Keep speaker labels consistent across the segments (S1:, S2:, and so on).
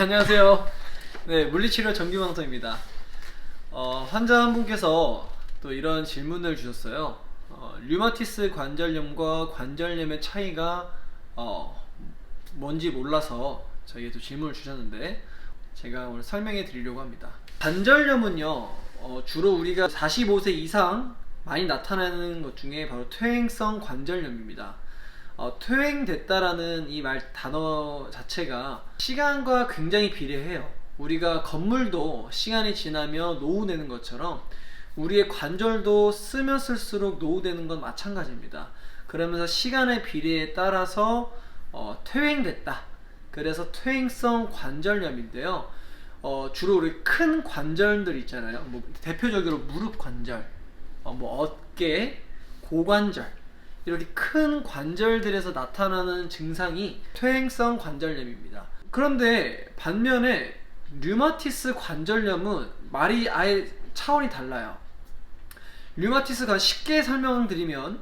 S1: 안녕하세요. 네, 물리치료 정규방송입니다. 환자 한 분께서 또 이런 질문을 주셨어요. 류마티스 관절염과 관절염의 차이가 뭔지 몰라서 저에게 또 질문을 주셨는데 제가 오늘 설명해 드리려고 합니다. 관절염은요, 주로 우리가 45세 이상 많이 나타나는 것 중에 바로 퇴행성 관절염입니다. 퇴행됐다라는 이 단어 자체가 시간과 굉장히 비례해요. 우리가 건물도 시간이 지나면 노후되는 것처럼 우리의 관절도 쓰면 쓸수록 노후되는 건 마찬가지입니다. 그러면서 시간의 비례에 따라서 퇴행됐다. 그래서 퇴행성 관절염인데요. 주로 우리 큰 관절들 있잖아요. 뭐 대표적으로 무릎 관절, 뭐 어깨, 고관절, 이렇게 큰 관절들에서 나타나는 증상이 퇴행성 관절염입니다. 그런데 반면에 류마티스 관절염은 말이 아예 차원이 달라요. 류마티스가 쉽게 설명드리면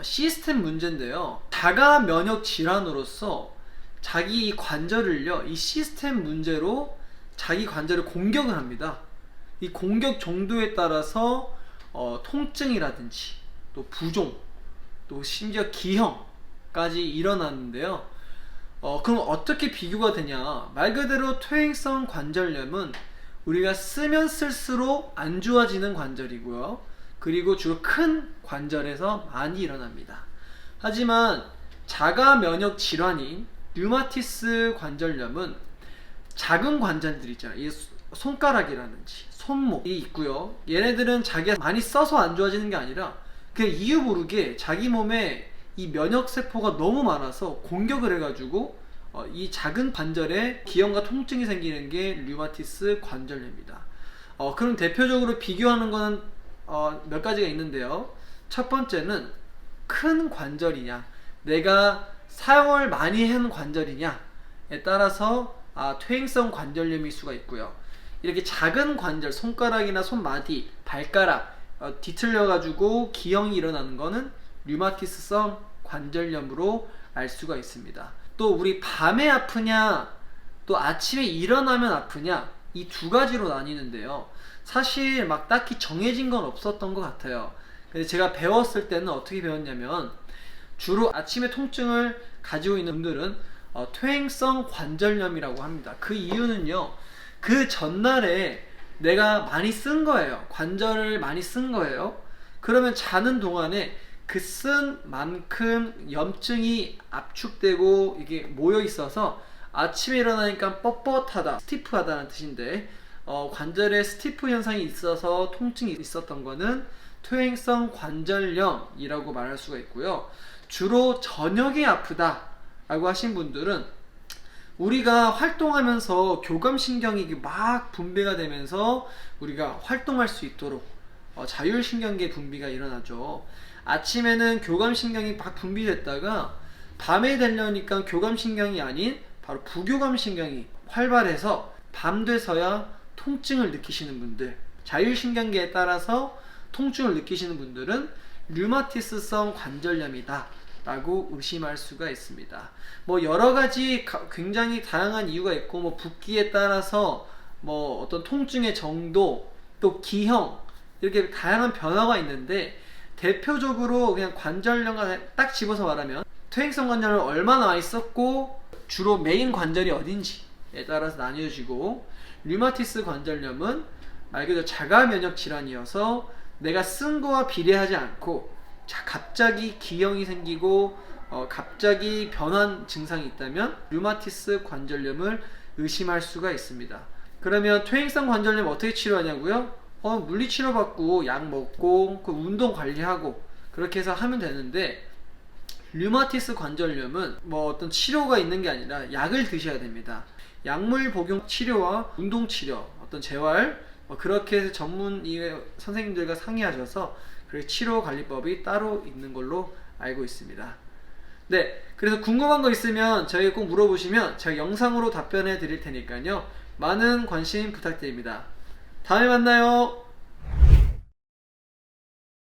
S1: 시스템 문제인데요. 자가 면역 질환으로서 자기 관절을요, 이 시스템 문제로 자기 관절을 공격을 합니다. 이 공격 정도에 따라서 통증이라든지 또 부종, 또 심지어 기형까지 일어나는데요. 그럼 어떻게 비교가 되냐? 말 그대로 퇴행성 관절염은 우리가 쓰면 쓸수록 안 좋아지는 관절이고요. 그리고 주로 큰 관절에서 많이 일어납니다. 하지만 자가 면역 질환인 류마티스 관절염은 작은 관절들 있잖아요. 이 손가락이라든지 손목이 있고요. 얘네들은 자기가 많이 써서 안 좋아지는 게 아니라 그냥 이유 모르게 자기 몸에 이 면역세포가 너무 많아서 공격을 해가지고 이 작은 관절에 기형과 통증이 생기는 게 류마티스 관절염입니다. 그럼 대표적으로 비교하는 거는 몇 가지가 있는데요. 첫 번째는 큰 관절이냐, 내가 사용을 많이 한 관절이냐에 따라서 퇴행성 관절염일 수가 있고요. 이렇게 작은 관절, 손가락이나 손마디, 발가락 뒤틀려 가지고 기형이 일어나는 거는 류마티스성 관절염으로 알 수가 있습니다. 또 우리 밤에 아프냐, 또 아침에 일어나면 아프냐, 이 두 가지로 나뉘는데요. 사실 막 딱히 정해진 건 없었던 것 같아요. 근데 제가 배웠을 때는 어떻게 배웠냐면, 주로 아침에 통증을 가지고 있는 분들은 퇴행성 관절염이라고 합니다. 그 이유는요, 그 전날에 내가 많이 쓴 거예요. 관절을 많이 쓴 거예요. 그러면 자는 동안에 그 쓴 만큼 염증이 압축되고 이게 모여 있어서 아침에 일어나니까 뻣뻣하다, 스티프하다는 뜻인데, 관절에 스티프 현상이 있어서 통증이 있었던 거는 퇴행성 관절염이라고 말할 수가 있고요. 주로 저녁에 아프다 라고 하신 분들은 우리가 활동하면서 교감신경이 막 분비가 되면서 우리가 활동할 수 있도록 자율신경계 분비가 일어나죠. 아침에는 교감신경이 막 분비됐다가 밤에 되려니까 교감신경이 아닌 바로 부교감신경이 활발해서 밤 돼서야 통증을 느끼시는 분들, 자율신경계에 따라서 통증을 느끼시는 분들은 류마티스성 관절염이다 라고 의심할 수가 있습니다. 뭐 여러가지 굉장히 다양한 이유가 있고, 뭐 붓기에 따라서 뭐 어떤 통증의 정도, 또 기형, 이렇게 다양한 변화가 있는데, 대표적으로 그냥 관절염과 딱 집어서 말하면 퇴행성 관절을 얼마나 많이 썼고 주로 메인 관절이 어딘지에 따라서 나뉘어지고, 류마티스 관절염은 말 그대로 자가 면역 질환이어서 내가 쓴 거와 비례하지 않고 갑자기 기형이 생기고 갑자기 변한 증상이 있다면 류마티스 관절염을 의심할 수가 있습니다. 그러면 퇴행성 관절염 어떻게 치료하냐고요? 물리치료 받고 약 먹고 그 운동 관리하고 그렇게 해서 하면 되는데, 류마티스 관절염은 뭐 어떤 치료가 있는 게 아니라 약을 드셔야 됩니다. 약물 복용 치료와 운동 치료, 어떤 재활, 그렇게 해서 전문 선생님들과 상의하셔서 그 치료 관리법이 따로 있는 걸로 알고 있습니다. 네, 그래서 궁금한 거 있으면 저에게 꼭 물어보시면 제가 영상으로 답변해 드릴 테니까요. 많은 관심 부탁드립니다. 다음에 만나요.